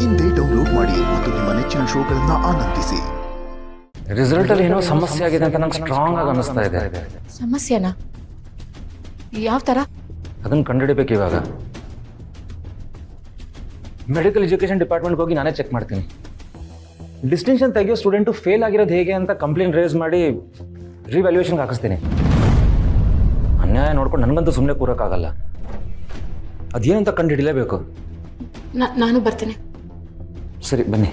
ಇಂದೇ ಡೌನ್ಲೋಡ್ ಮಾಡಿ ಮತ್ತು ನಿಮ್ಮ ನೆಚ್ಚಿನ ಶೋಗಳನ್ನ ಆನಂದಿಸಿ. ರಿಸಲ್ಟ್ ಅಲ್ಲಿ ಏನೋ ಸಮಸ್ಯೆ ಆಗಿದೆ ಅಂತ ನಂಗೆ ಸ್ಟ್ರಾಂಗ್ ಆಗಿ ಅನಿಸ್ತಾ ಇದೆ. ಸಮಸ್ಯೆನಾ? ಯಾವ ತರ? ಅದನ್ನ ಕಂಡುಹಿಡಿಬೇಕು ಇವಾಗ. ಮೆಡಿಕಲ್ ಎಜುಕೇಶನ್ ಡಿಪಾರ್ಟ್ಮೆಂಟ್ಗೆ ಹೋಗಿ ನಾನೇ ಚೆಕ್ ಮಾಡ್ತೀನಿ. ಡಿಸ್ಟಿಂಕ್ಷನ್ ತೆಗೆಯೋ ಸ್ಟೂಡೆಂಟು ಫೇಲ್ ಆಗಿರೋದು ಹೇಗೆ ಅಂತ ಕಂಪ್ಲೇಂಟ್ ರೇಸ್ ಮಾಡಿ ರಿವ್ಯಾಲ್ಯೂಯೇಷನ್ಗೆ ಹಾಕಿಸ್ತೀನಿ. ಅನ್ಯಾಯ ನೋಡ್ಕೊಂಡು ನನಗಂತೂ ಸುಮ್ಮನೆ ಕೂರೋಕ್ಕಾಗಲ್ಲ. ಅದೇನಂತ ಕಂಡು ಹಿಡಿಲೇಬೇಕು. ನಾನು ಬರ್ತೀನಿ. ಸರಿ ಬನ್ನಿ.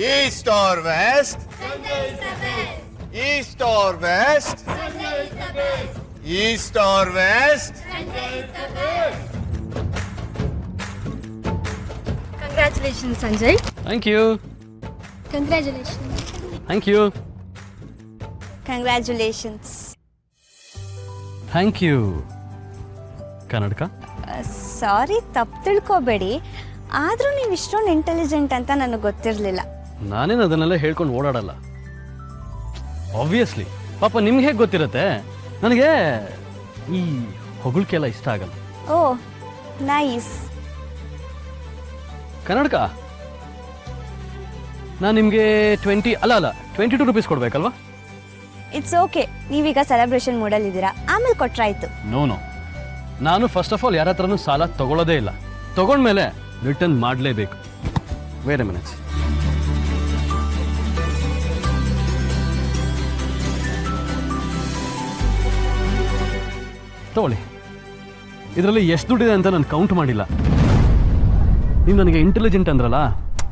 East or west? Sunday is the best. East or west? Sunday is the best. East or west? Sunday is the best. Congratulations, Sanjay. Thank you. Congratulations. Thank you. Congratulations. Thank you. ಕನ್ನಡಕ? ಸಾರಿ, ತಪ್ಪು ತಿಳ್ಕೊಬೇಡಿ. ಆದರೂ ನೀವು ಇಷ್ಟೊಂದು intelligent ಅಂತ ನನಗೆ ಗೊತ್ತಿರಲಿಲ್ಲ. ನಾನೇನು ಅದನ್ನೆಲ್ಲ ಹೇಳ್ಕೊಂಡು ಓಡಾಡಲ್ಲ. ಆಬ್ವಿಯಸ್ಲಿ ಪಾಪ ನಿಮ್ಗೆ ಹೇಗೆ ಗೊತ್ತಿರುತ್ತೆ? ನನಗೆ ಈ ಹೊಗಳಿಕೆಲ್ಲ ಇಷ್ಟ ಆಗಲ್ಲ. Oh nice. ಕನ್ನಡಕ ನಾನು ನಿಮಗೆ 22 ರೂಪೀಸ್ ಕೊಡ್ಬೇಕಲ್ವಾ? ಇಟ್ಸ್ ಓಕೆ, ನೀವೀಗ ಸೆಲೆಬ್ರೇಷನ್ ಮೂಡಲ್ಲಿದ್ದೀರಾ, ಆಮೇಲೆ ಕೊಟ್ರಾಯ್ತು. ನೋ ನಾನು ಫಸ್ಟ್ ಆಫ್ ಆಲ್ ಯಾರ ಹತ್ರನೂ ಸಾಲ ತಗೊಳ್ಳೋದೇ ಇಲ್ಲ. ತಗೊಂಡ್ಮೇಲೆ ರಿಟರ್ನ್ ಮಾಡಲೇಬೇಕು. Wait a minute. ತಗೊಳ್ಳಿ. ಇದರಲ್ಲಿ ಎಷ್ಟು ದುಡ್ಡಿದೆ ಅಂತ ನಾನು ಕೌಂಟ್ ಮಾಡಿಲ್ಲ. ನೀವು ನನಗೆ ಇಂಟೆಲಿಜೆಂಟ್ ಅಂದ್ರಲ್ಲ,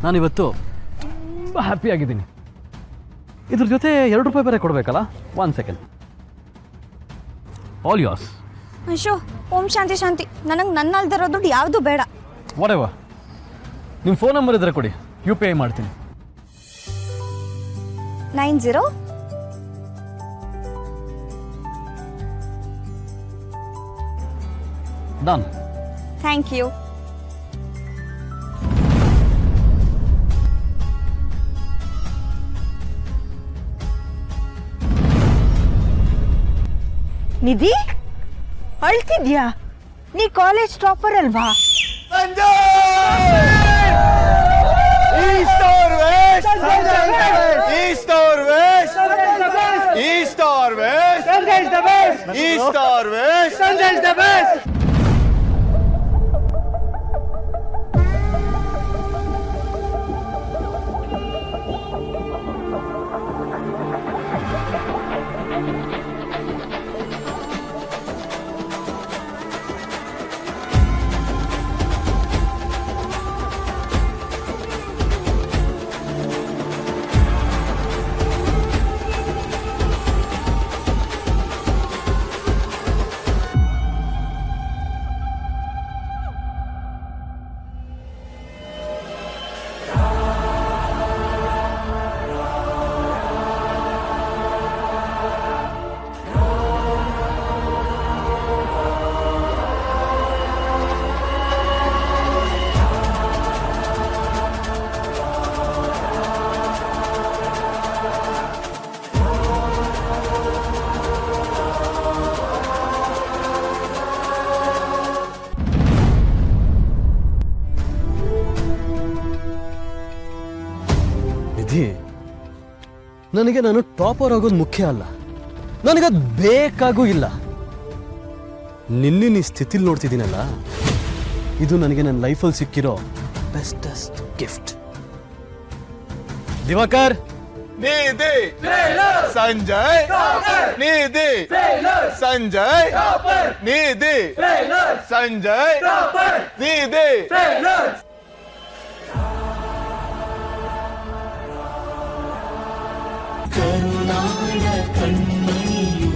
ನಾನಿವತ್ತು ತುಂಬ ಹ್ಯಾಪಿ ಆಗಿದ್ದೀನಿ. ಇದ್ರ ಜೊತೆ 2 ರೂಪಾಯಿ ಬೇರೆ ಕೊಡಬೇಕಲ್ಲ? 1 ಸೆಕೆಂಡ್. All yours. ಅಶೋ, ಓಂ ಶಾಂತಿ ಶಾಂತಿ. ನನಗೆ ನನ್ನಲ್ದಿರೋ ದುಡ್ಡು ಯಾವುದು ಬೇಡ. ವಾಟ್ ನಿಮ್ಮ ಫೋನ್ ನಂಬರ್ ಇದ್ರೆ ಕೊಡಿ, UPI ಮಾಡ್ತೀನಿ. 90 ಡನ್. Thank you. ನಿಧಿ, ಅಳ್ತಿದ್ಯಾ? ನೀ ಕಾಲೇಜ್ ಟಾಪರ್ ಅಲ್ವಾ? Sanjay! East or west? East or west? East or west? Sunday is the best. East or west? Sunday is the best. ನನಗೆ ನಾನು ಟಾಪರ್ ಆಗೋದು ಮುಖ್ಯ ಅಲ್ಲ, ನನಗದು ಬೇಕಾಗೂ ಇಲ್ಲ. ನಿನ್ನೆ ಸ್ಥಿತಿಲಿ ನೋಡ್ತಿದ್ದೀನಲ್ಲ, ಇದು ನನಗೆ ನನ್ನ ಲೈಫಲ್ಲಿ ಸಿಕ್ಕಿರೋ bestest gift. Diwakar, Nidhi! Sanjay! Nidhi! Sanjay! Nidhi! Sanjay! Nidhi! ಕರುನಾಡ ಕಣ್ಮಣಿಯು